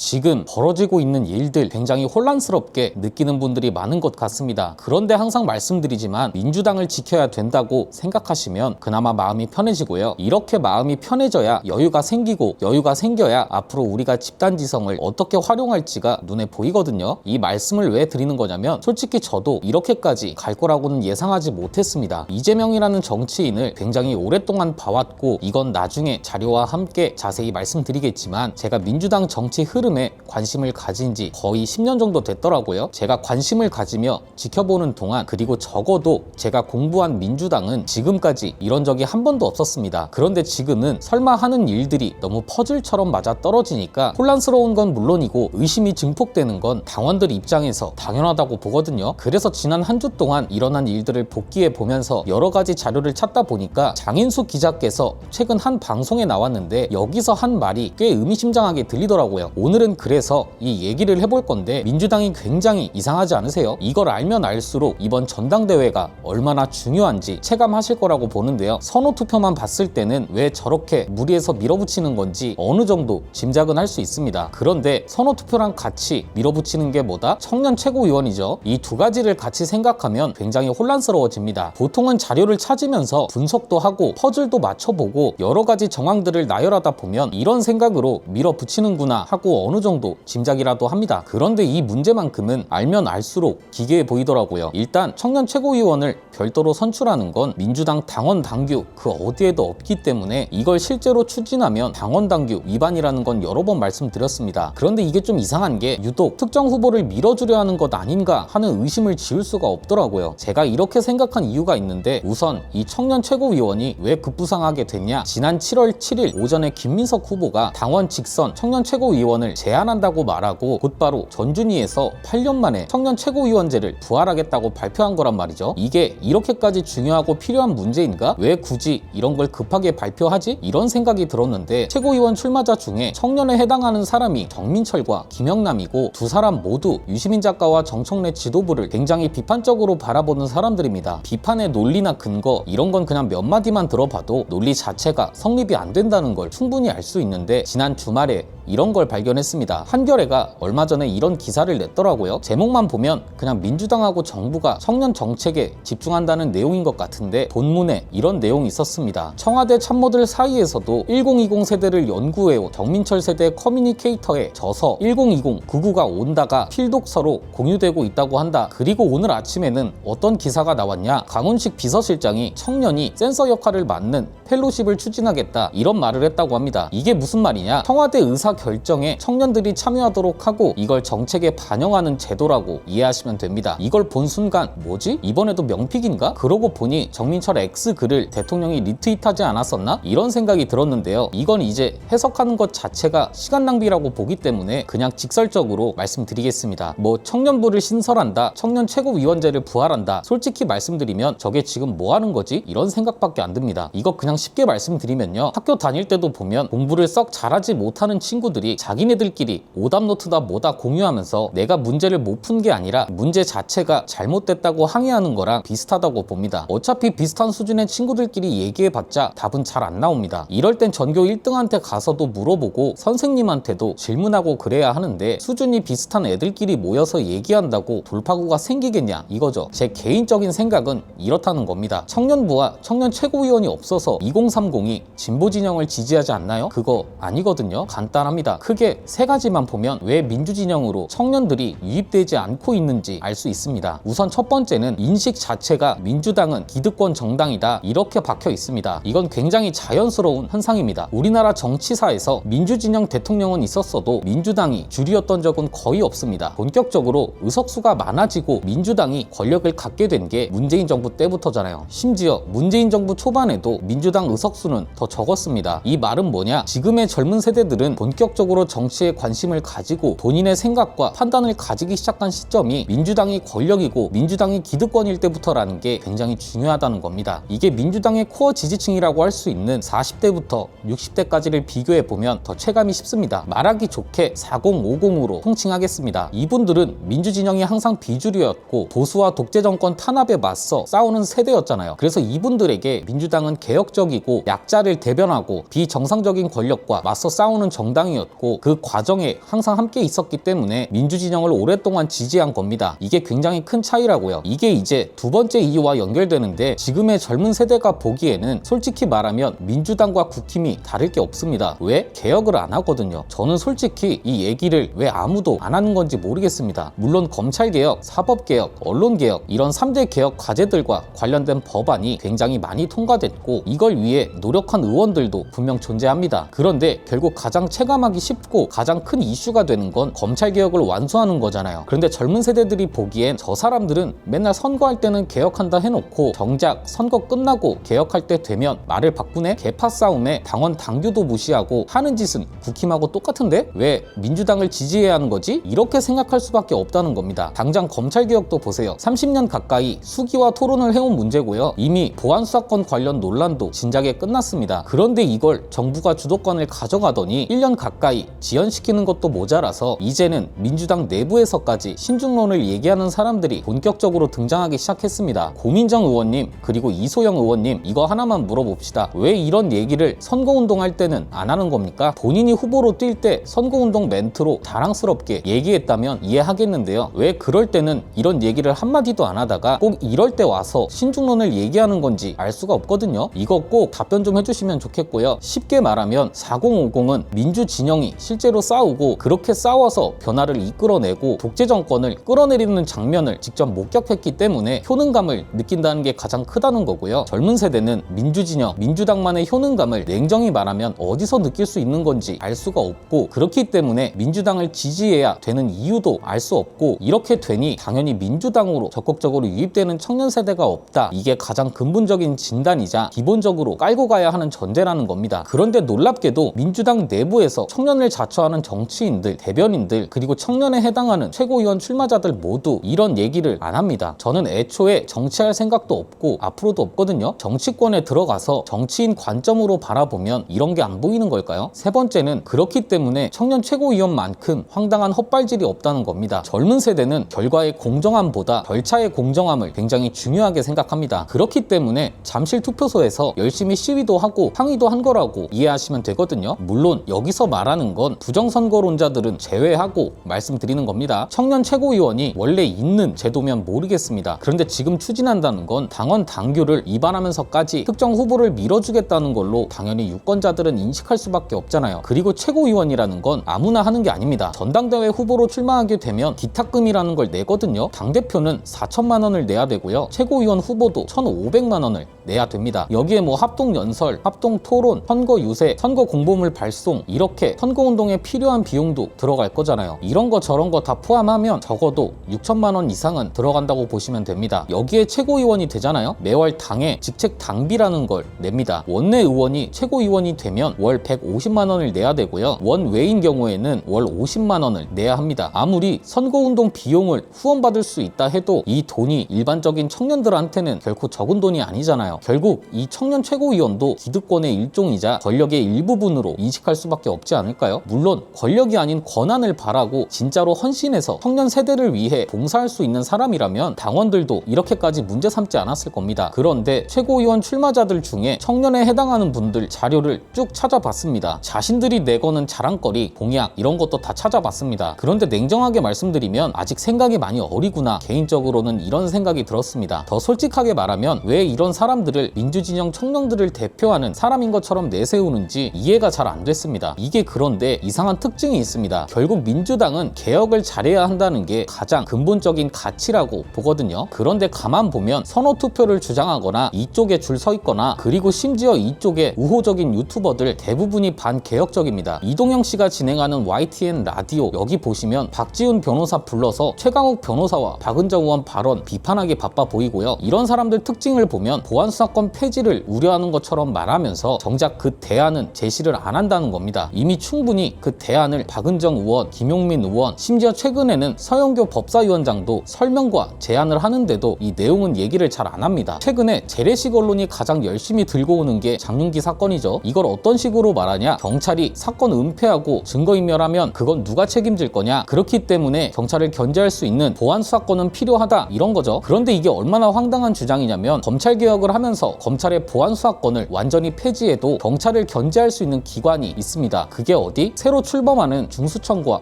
지금 벌어지고 있는 일들 굉장히 혼란스럽게 느끼는 분들이 많은 것 같습니다. 그런데 항상 말씀드리지만 민주당을 지켜야 된다고 생각하시면 그나마 마음이 편해지고요. 이렇게 마음이 편해져야 여유가 생기고 여유가 생겨야 앞으로 우리가 집단지성을 어떻게 활용할지가 눈에 보이거든요. 이 말씀을 왜 드리는 거냐면 솔직히 저도 이렇게까지 갈 거라고는 예상하지 못했습니다. 이재명이라는 정치인을 굉장히 오랫동안 봐왔고 이건 나중에 자료와 함께 자세히 말씀드리겠지만 제가 민주당 정치 흐름에 관심을 가진 지 거의 10년 정도 됐더라고요. 제가 관심을 가지며 지켜보는 동안 그리고 적어도 제가 공부한 민주당은 지금까지 이런 적이 한 번도 없었습니다. 그런데 지금은 설마 하는 일들이 너무 퍼즐처럼 맞아떨어지니까 혼란스러운 건 물론이고 의심이 증폭되는 건 당원들 입장에서 당연하다고 보거든요. 그래서 지난 한 주 동안 일어난 일들을 복기해 보면서 여러 가지 자료를 찾다 보니까 장인수 기자께서 최근 한 방송에 나왔는데 여기서 한 말이 꽤 의미심장하게 들리더라고요. 오늘은 그래서 이 얘기를 해볼 건데 민주당이 굉장히 이상하지 않으세요? 이걸 알면 알수록 이번 전당대회가 얼마나 중요한지 체감하실 거라고 보는데요. 선호투표만 봤을 때는 왜 저렇게 무리해서 밀어붙이는 건지 어느 정도 짐작은 할 수 있습니다. 그런데 선호투표랑 같이 밀어붙이는 게 뭐다? 청년 최고위원이죠. 이 두 가지를 같이 생각하면 굉장히 혼란스러워집니다. 보통은 자료를 찾으면서 분석도 하고 퍼즐도 맞춰보고 여러 가지 정황들을 나열하다 보면 이런 생각으로 밀어붙이는구나 하고 어느 정도 짐작이라도 합니다. 그런데 이 문제만큼은 알면 알수록 기괴해 보이더라고요. 일단 청년 최고위원을 별도로 선출하는 건 민주당 당원 당규 그 어디에도 없기 때문에 이걸 실제로 추진하면 당원 당규 위반이라는 건 여러 번 말씀드렸습니다. 그런데 이게 좀 이상한 게 유독 특정 후보를 밀어주려 하는 것 아닌가 하는 의심을 지울 수가 없더라고요. 제가 이렇게 생각한 이유가 있는데 우선 이 청년 최고위원이 왜 급부상하게 됐냐? 지난 7월 7일 오전에 김민석 후보가 당원 직선 청년 최고위원을 제안한다고 말하고 곧바로 전준위에서 8년 만에 청년 최고위원제를 부활하겠다고 발표한 거란 말이죠. 이게 이렇게까지 중요하고 필요한 문제인가? 왜 굳이 이런 걸 급하게 발표하지? 이런 생각이 들었는데 최고위원 출마자 중에 청년에 해당하는 사람이 정민철과 김영남이고 두 사람 모두 유시민 작가와 정청래 지도부를 굉장히 비판적으로 바라보는 사람들입니다. 비판의 논리나 근거 이런 건 그냥 몇 마디만 들어봐도 논리 자체가 성립이 안 된다는 걸 충분히 알 수 있는데 지난 주말에 이런 걸 발견했습니다. 한겨레가 얼마 전에 이런 기사를 냈더라고요. 제목만 보면 그냥 민주당하고 정부가 청년 정책에 집중한다는 내용인 것 같은데 본문에 이런 내용이 있었습니다. 청와대 참모들 사이에서도 1020 세대를 연구해온 정민철 세대 커뮤니케이터의 저서 1020 99가 온다가 필독서로 공유되고 있다고 한다. 그리고 오늘 아침에는 어떤 기사가 나왔냐? 강훈식 비서실장이 청년이 센서 역할을 맡는 펠로십을 추진하겠다 이런 말을 했다고 합니다. 이게 무슨 말이냐? 청와대 의사 결정에 청년들이 참여하도록 하고 이걸 정책에 반영하는 제도라고 이해하시면 됩니다. 이걸 본 순간 뭐지? 이번에도 명픽인가? 그러고 보니 정민철 X 글을 대통령이 리트윗하지 않았었나? 이런 생각이 들었는데요. 이건 이제 해석하는 것 자체가 시간 낭비라고 보기 때문에 그냥 직설적으로 말씀드리겠습니다. 뭐 청년부를 신설한다, 청년 최고위원제를 부활한다. 솔직히 말씀드리면 저게 지금 뭐 하는 거지? 이런 생각밖에 안 듭니다. 이거 그냥 쉽게 말씀드리면요. 학교 다닐 때도 보면 공부를 썩 잘하지 못하는 친구들이 자기네들끼리 오답노트다 뭐다 공유하면서 내가 문제를 못 푼 게 아니라 문제 자체가 잘못됐다고 항의하는 거랑 비슷하다고 봅니다. 어차피 비슷한 수준의 친구들끼리 얘기해봤자 답은 잘 안 나옵니다. 이럴 땐 전교 1등한테 가서도 물어보고 선생님한테도 질문하고 그래야 하는데 수준이 비슷한 애들끼리 모여서 얘기한다고 돌파구가 생기겠냐 이거죠. 제 개인적인 생각은 이렇다는 겁니다. 청년부와 청년 최고위원이 없어서 2030이 진보 진영을 지지하지 않나요? 그거 아니거든요. 간단합니다. 크게 세 가지만 보면 왜 민주진영으로 청년들이 유입되지 않고 있는지 알 수 있습니다. 우선 첫 번째는 인식 자체가 민주당은 기득권 정당이다 이렇게 박혀 있습니다. 이건 굉장히 자연스러운 현상입니다. 우리나라 정치사에서 민주진영 대통령은 있었어도 민주당이 주류였던 적은 거의 없습니다. 본격적으로 의석수가 많아지고 민주당이 권력을 갖게 된 게 문재인 정부 때부터잖아요. 심지어 문재인 정부 초반에도 민주당 의석수는 더 적었습니다. 이 말은 뭐냐? 지금의 젊은 세대들은 본격적으로 정치에 관심을 가지고 본인의 생각과 판단을 가지기 시작한 시점이 민주당이 권력이고 민주당이 기득권일 때부터라는 게 굉장히 중요하다는 겁니다. 이게 민주당의 코어 지지층이라고 할 수 있는 40대부터 60대까지를 비교해보면 더 체감이 쉽습니다. 말하기 좋게 4050으로 통칭하겠습니다. 이분들은 민주진영이 항상 비주류였고 보수와 독재 정권 탄압에 맞서 싸우는 세대였잖아요. 그래서 이분들에게 민주당은 개혁적이고 약자를 대변하고 비정상적인 권력과 맞서 싸우는 정당이었고 민주당이었고 그 과정에 항상 함께 있었기 때문에 민주진영을 오랫동안 지지한 겁니다. 이게 굉장히 큰 차이라고요. 이게 이제 두 번째 이유와 연결되는데, 지금의 젊은 세대가 보기에는 솔직히 말하면 민주당과 국힘이 다를 게 없습니다. 왜? 개혁을 안 하거든요. 저는 솔직히 이 얘기를 왜 아무도 안 하는 건지 모르겠습니다. 물론 검찰개혁, 사법개혁, 언론개혁 이런 3대 개혁 과제들과 관련된 법안이 굉장히 많이 통과됐고 이걸 위해 노력한 의원들도 분명 존재합니다. 그런데 결국 가장 체감하기 쉽고 가장 큰 이슈가 되는 건 검찰개혁을 완수하는 거잖아요. 그런데 젊은 세대들이 보기엔 저 사람들은 맨날 선거할 때는 개혁한다 해놓고 정작 선거 끝나고 개혁할 때 되면 말을 바꾸네? 계파 싸움에 당원 당규도 무시하고 하는 짓은 국힘하고 똑같은데? 왜 민주당을 지지해야 하는 거지? 이렇게 생각할 수밖에 없다는 겁니다. 당장 검찰개혁도 보세요. 30년 가까이 수기와 토론을 해온 문제고요. 이미 보안수사권 관련 논란도 진작에 끝났습니다. 그런데 이걸 정부가 주도권을 가져가더니 1년 가까이 지연시키는 것도 모자라서 이제는 민주당 내부에서까지 신중론을 얘기하는 사람들이 본격적으로 등장하기 시작했습니다. 고민정 의원님 그리고 이소영 의원님, 이거 하나만 물어봅시다. 왜 이런 얘기를 선거운동할 때는 안 하는 겁니까? 본인이 후보로 뛸 때 선거운동 멘트로 자랑스럽게 얘기했다면 이해하겠는데요. 왜 그럴 때는 이런 얘기를 한마디도 안 하다가 꼭 이럴 때 와서 신중론을 얘기하는 건지 알 수가 없거든요. 이거 꼭 답변 좀 해주시면 좋겠고요. 쉽게 말하면 4050은 민주진영이 실제로 싸우고 그렇게 싸워서 변화를 이끌어내고 독재 정권을 끌어내리는 장면을 직접 목격했기 때문에 효능감을 느낀다는 게 가장 크다는 거고요. 젊은 세대는 민주진영, 민주당만의 효능감을 냉정히 말하면 어디서 느낄 수 있는 건지 알 수가 없고, 그렇기 때문에 민주당을 지지해야 되는 이유도 알 수 없고, 이렇게 되니 당연히 민주당으로 적극적으로 유입되는 청년 세대가 없다. 이게 가장 근본적인 진단이자 기본적으로 깔고 가야 하는 전제라는 겁니다. 그런데 놀랍게도 민주당 내부에서 청년을 자처하는 정치인들, 대변인들, 그리고 청년에 해당하는 최고위원 출마자들 모두 이런 얘기를 안 합니다. 저는 애초에 정치할 생각도 없고 앞으로도 없거든요. 정치권에 들어가서 정치인 관점으로 바라보면 이런 게 안 보이는 걸까요? 세 번째는 그렇기 때문에 청년 최고위원만큼 황당한 헛발질이 없다는 겁니다. 젊은 세대는 결과의 공정함보다 절차의 공정함을 굉장히 중요하게 생각합니다. 그렇기 때문에 잠실 투표소에서 열심히 시위도 하고 항의도 한 거라고 이해하시면 되거든요. 물론 여기서 말하는 건 부정선거론자들은 제외하고 말씀드리는 겁니다. 청년 최고위원이 원래 있는 제도면 모르겠습니다. 그런데 지금 추진한다는 건 당원 당규를 위반하면서까지 특정 후보를 밀어주겠다는 걸로 당연히 유권자들은 인식할 수밖에 없잖아요. 그리고 최고위원이라는 건 아무나 하는 게 아닙니다. 전당대회 후보로 출마하게 되면 기탁금이라는 걸 내거든요. 당대표는 4천만 원을 내야 되고요. 최고위원 후보도 1,500만 원을 내야 됩니다. 여기에 뭐 합동연설, 합동토론, 선거 유세, 선거 공보물 발송, 이렇게 선거운동에 필요한 비용도 들어갈 거잖아요. 이런 거 저런 거 다 포함하면 적어도 6천만 원 이상은 들어간다고 보시면 됩니다. 여기에 최고위원이 되잖아요. 매월 당에 직책 당비라는 걸 냅니다. 원내 의원이 최고위원이 되면 월 150만 원을 내야 되고요. 원외인 경우에는 월 50만 원을 내야 합니다. 아무리 선거운동 비용을 후원받을 수 있다 해도 이 돈이 일반적인 청년들한테는 결코 적은 돈이 아니잖아요. 결국 이 청년 최고위원도 기득권의 일종이자 권력의 일부분으로 인식할 수밖에 없지 않을까요? 물론 권력이 아닌 권한을 바라고 진짜로 헌신해서 청년 세대를 위해 봉사할 수 있는 사람이라면 당원들도 이렇게까지 문제 삼지 않았을 겁니다. 그런데 최고위원 출마자들 중에 청년에 해당하는 분들 자료를 쭉 찾아봤습니다. 자신들이 내거는 자랑거리, 공약 이런 것도 다 찾아봤습니다. 그런데 냉정하게 말씀드리면 아직 생각이 많이 어리구나, 개인적으로는 이런 생각이 들었습니다. 더 솔직하게 말하면 왜 이런 사람들을 민주진영 청년들을 대표하는 사람인 것처럼 내세우는지 이해가 잘 안 됐습니다. 이게 그런데 이상한 특징이 있습니다. 결국 민주당은 개혁을 잘해야 한다는 게 가장 근본적인 가치라고 보거든요. 그런데 가만 보면 선호투표를 주장하거나 이쪽에 줄 서 있거나, 그리고 심지어 이쪽에 우호적인 유튜버들 대부분이 반개혁적입니다. 이동영 씨가 진행하는 YTN 라디오, 여기 보시면 박지훈 변호사 불러서 최강욱 변호사와 박은정 의원 발언 비판하기 바빠 보이고요. 이런 사람들 특징을 보면 보안수사권 폐지를 우려하는 것처럼 말하면서 정작 그 대안은 제시를 안 한다는 겁니다. 이미 충분히 그 대안을 박은정 의원, 김용민 의원, 심지어 최근에는 서영교 법사위원장도 설명과 제안을 하는데도 이 내용은 얘기를 잘 안 합니다. 최근에 재래식 언론이 가장 열심히 들고 오는 게 장윤기 사건이죠. 이걸 어떤 식으로 말하냐? 경찰이 사건 은폐하고 증거인멸하면 그건 누가 책임질 거냐? 그렇기 때문에 경찰을 견제할 수 있는 보안수사권은 필요하다, 이런 거죠. 그런데 이게 얼마나 황당한 주장이냐면, 검찰개혁을 하면서 검찰의 보안수사권을 완전히 폐지해도 경찰을 견제할 수 있는 기관이 있습니다. 그게 어디? 새로 출범하는 중수청과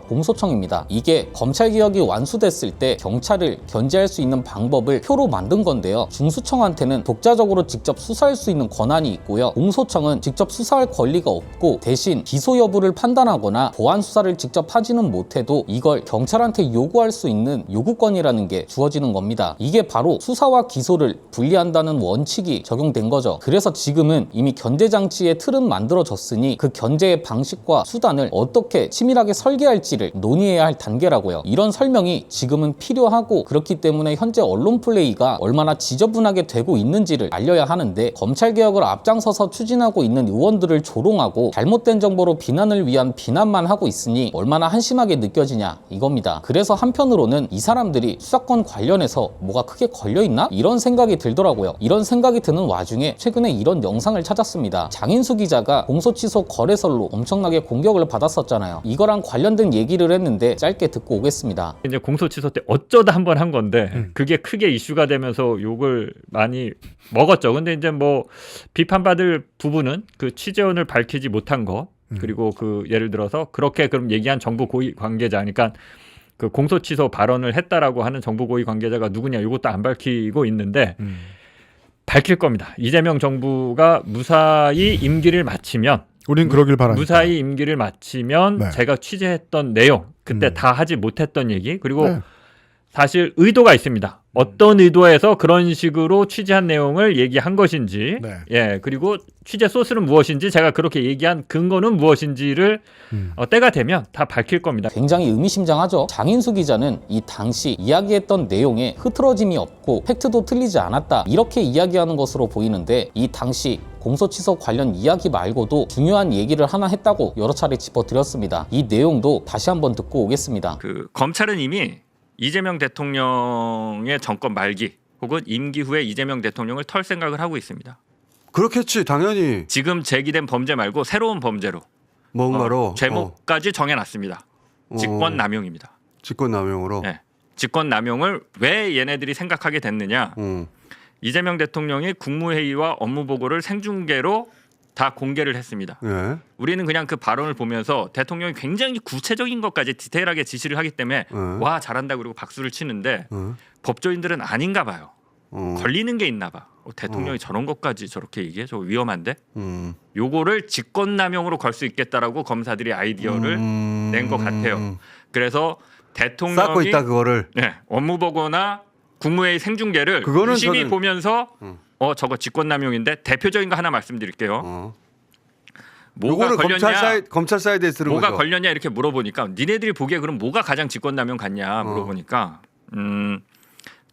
공소청입니다. 이게 검찰개혁이 완수됐을 때 경찰을 견제할 수 있는 방법을 표로 만든 건데요. 중수청한테는 독자적으로 직접 수사할 수 있는 권한이 있고요. 공소청은 직접 수사할 권리가 없고 대신 기소 여부를 판단하거나 보안 수사를 직접 하지는 못해도 이걸 경찰한테 요구할 수 있는 요구권이라는 게 주어지는 겁니다. 이게 바로 수사와 기소를 분리한다는 원칙이 적용된 거죠. 그래서 지금은 이미 견제장치의 틀은 만들어졌으니 그 견제의 방식과 수단을 어떻게 치밀하게 설계할지를 논의해야 할 단계라고요. 이런 설명이 지금은 필요하고 그렇기 때문에 현재 언론 플레이가 얼마나 지저분하게 되고 있는지를 알려야 하는데 검찰개혁을 앞장서서 추진하고 있는 의원들을 조롱하고 잘못된 정보로 비난을 위한 비난만 하고 있으니 얼마나 한심하게 느껴지냐 이겁니다. 그래서 한편으로는 이 사람들이 수사권 관련해서 뭐가 크게 걸려있나? 이런 생각이 들더라고요. 이런 생각이 드는 와중에 최근에 이런 영상을 찾았습니다. 장인수 기자가 공소취소 거래설로 엄청나게 공격을 받았었잖아요. 이거랑 관련된 얘기를 했는데 짧게 듣고 오겠습니다. 이제 공소취소 때 어쩌다 한번 한 건데 그게 크게 이슈가 되면서 욕을 많이 먹었죠. 근데 이제 뭐 비판받을 부분은 그 취재원을 밝히지 못한 거 그리고 그 예를 들어서 그렇게 그럼 얘기한 정부 고위 관계자, 그러니까 그 공소취소 발언을 했다라고 하는 정부 고위 관계자가 누구냐 이것도 안 밝히고 있는데 밝힐 겁니다. 이재명 정부가 무사히 임기를 마치면 우린 그러길 바랍니다. 무사히 임기를 마치면 네. 제가 취재했던 내용 그때 다 하지 못했던 얘기 그리고 네. 사실 의도가 있습니다. 어떤 의도에서 그런 식으로 취재한 내용을 얘기한 것인지 네. 예 그리고 취재 소스는 무엇인지 제가 그렇게 얘기한 근거는 무엇인지를 때가 되면 다 밝힐 겁니다. 굉장히 의미심장하죠. 장인수 기자는 이 당시 이야기했던 내용에 흐트러짐이 없고 팩트도 틀리지 않았다 이렇게 이야기하는 것으로 보이는데 이 당시 공소취소 관련 이야기 말고도 중요한 얘기를 하나 했다고 여러 차례 짚어드렸습니다. 이 내용도 다시 한번 듣고 오겠습니다. 그 검찰은 이미 이재명 대통령의 정권 말기 혹은 임기 후에 이재명 대통령을 털 생각을 하고 있습니다. 그렇겠지 당연히. 지금 제기된 범죄 말고 새로운 범죄로 뭔가로 제목까지 정해놨습니다. 직권남용입니다. 직권남용으로. 네. 직권남용을 왜 얘네들이 생각하게 됐느냐. 이재명 대통령이 국무회의와 업무보고를 생중계로 다 공개를 했습니다. 예. 우리는 그냥 그 발언을 보면서 대통령이 굉장히 구체적인 것까지 디테일하게 지시를 하기 때문에 와 잘한다 그리고 박수를 치는데 법조인들은 아닌가 봐요. 걸리는 게 있나 봐. 대통령이 저런 것까지 저렇게 얘기해? 저거 위험한데? 요거를 직권남용으로 걸 수 있겠다라고 검사들이 아이디어를 낸 것 같아요. 그래서 대통령이 쌓고 있다 그거를. 네, 업무보고나 국무회의 생중계를 유심히 보면서 저거 직권남용인데 대표적인 거 하나 말씀드릴게요. 뭐가 걸렸냐? 검찰 사이드에 쓰는 뭐가 거죠. 걸렸냐 이렇게 물어보니까 니네들이 보기에 그럼 뭐가 가장 직권남용 같냐 물어보니까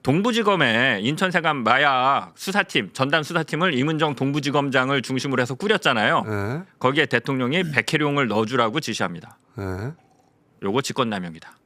동부지검에 인천세관 마약 수사팀 전담 수사팀을 이문정 동부지검장을 중심으로 해서 꾸렸잖아요. 예. 거기에 대통령이 백혜룡을 넣어주라고 지시합니다. 예. 요거 직권남용이다.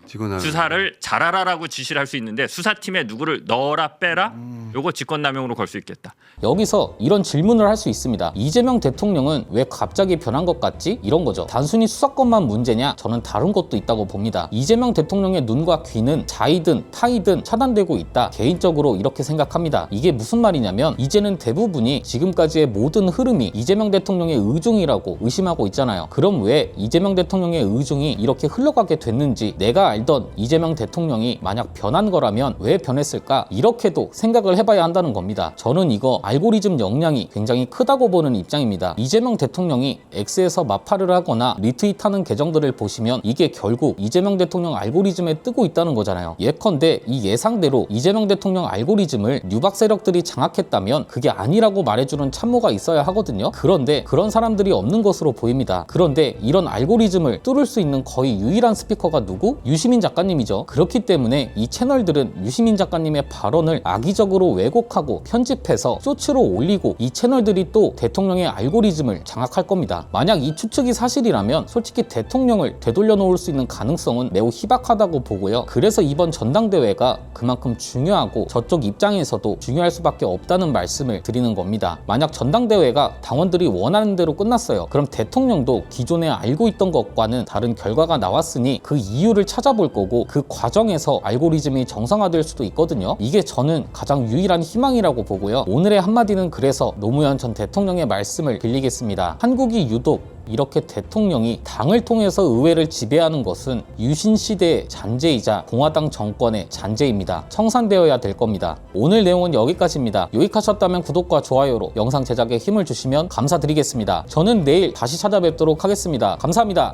직권남용. 수사를 잘하라라고 지시를 할 수 있는데 수사팀에 누구를 넣어라 빼라 요거 직권남용으로 걸 수 있겠다. 여기서 이런 질문을 할 수 있습니다. 이재명 대통령은 왜 갑자기 변한 것 같지? 이런 거죠. 단순히 수사권만 문제냐? 저는 다른 것도 있다고 봅니다. 이재명 대통령의 눈과 귀는 자이든 타이든 차단되고 있다. 개인적으로 이렇게 생각합니다. 이게 무슨 말이냐면 이제는 대부분이 지금까지의 모든 흐름이 이재명 대통령의 의중이라고 의심하고 있잖아요. 그럼 왜 이재명 대통령의 의중이 이렇게 흘러가게 됐는지 내가 알던 이재명 대통령이 만약 변한 거라면 왜 변했을까? 이렇게도 생각을 해봐야 한다는 겁니다. 저는 이거 알고리즘 역량이 굉장히 크다고 보는 입장입니다. 이재명 대통령이 X에서 마파를 하거나 리트윗하는 계정들을 보시면 이게 결국 이재명 대통령 알고리즘에 뜨고 있다는 거잖아요. 예컨대 이 예상대로 이재명 대통령 알고리즘을 뉴박 세력들이 장악했다면 그게 아니라고 말해주는 참모가 있어야 하거든요. 그런데 그런 사람들이 없는 것으로 보입니다. 그런데 이런 알고리즘을 뚫을 수 있는 거의 유일한 스피커가 누구? 유시민 작가님이죠. 그렇기 때문에 이 채널들은 유시민 작가님의 발언을 악의적으로 왜곡하고 편집해서 쇼츠로 올리고 이 채널들이 또 대통령의 알고리즘을 장악할 겁니다. 만약 이 추측이 사실이라면 솔직히 대통령을 되돌려 놓을 수 있는 가능성은 매우 희박하다고 보고요. 그래서 이번 전당대회가 그만큼 중요하고 저쪽 입장에서도 중요할 수밖에 없다는 말씀을 드리는 겁니다. 만약 전당대회가 당원들이 원하는 대로 끝났어요. 그럼 대통령도 기존에 알고 있던 것과는 다른 결과가 나왔으니 그 이유를 찾아 찾아볼 거고 그 과정에서 알고리즘이 정상화될 수도 있거든요. 이게 저는 가장 유일한 희망이라고 보고요. 오늘의 한마디는 그래서 노무현 전 대통령의 말씀을 빌리겠습니다. 한국이 유독 이렇게 대통령이 당을 통해서 의회를 지배하는 것은 유신 시대의 잔재이자 공화당 정권의 잔재입니다. 청산되어야 될 겁니다. 오늘 내용은 여기까지입니다. 유익하셨다면 구독과 좋아요로 영상 제작에 힘을 주시면 감사드리겠습니다. 저는 내일 다시 찾아뵙도록 하겠습니다. 감사합니다.